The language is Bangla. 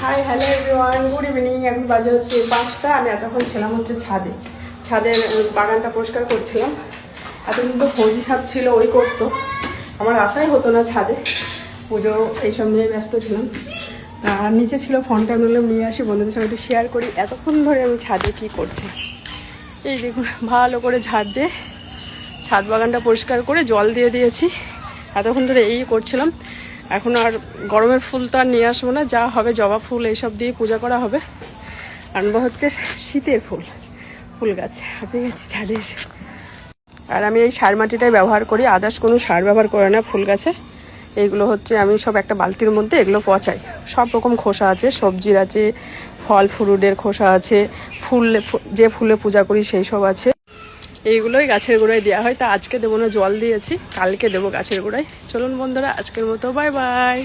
Hi hello everyone, good evening. এখন বাজে হচ্ছে 5টা। আমি এতক্ষণ ছিলাম হচ্ছে ছাদের বাগানটা পরিষ্কার করছিলাম। এতদিন তো ফৌজি সাপ ছিল, ওই করতো, আমার আশাই হতো না ছাদে। পুজো এইসব নিয়ে ব্যস্ত ছিলাম। আর নিচে ছিল ফোনটা, নিলাম নিয়ে আসি বন্ধুদের সঙ্গে একটু শেয়ার করি এতক্ষণ ধরে আমি ছাদে কি করছি। এই দেখুন, ভালো করে ঝাড় দিয়ে ছাদ বাগানটা পরিষ্কার করে জল দিয়ে দিয়েছি। এতক্ষণ ধরে এই করছিলাম। এখন আর গরমের ফুল তো আর নিয়ে আসবো না, যা হবে জবা ফুল এইসব দিয়ে পূজা করা হবে। আনবো হচ্ছে শীতের ফুল গাছ। হাতে গেছি ছাদে এসে। আর আমি এই সার মাটিটাই ব্যবহার করি, আদার্স কোনো সার ব্যবহার করে না ফুল গাছে। এইগুলো হচ্ছে আমি সব একটা বালতির মধ্যে এগুলো পচাই। সব রকম খোসা আছে, সবজির আছে, ফল ফ্রুটের খোসা আছে, যে ফুলে পূজা করি সেই সব আছে। এইগুলোই গাছের গোড়ায় দেওয়া হয়। তা আজকে দেবো না, জল দিয়েছি, কালকে দেবো গাছের গোড়ায়। চলুন বন্ধুরা, আজকের মতো বাই বাই।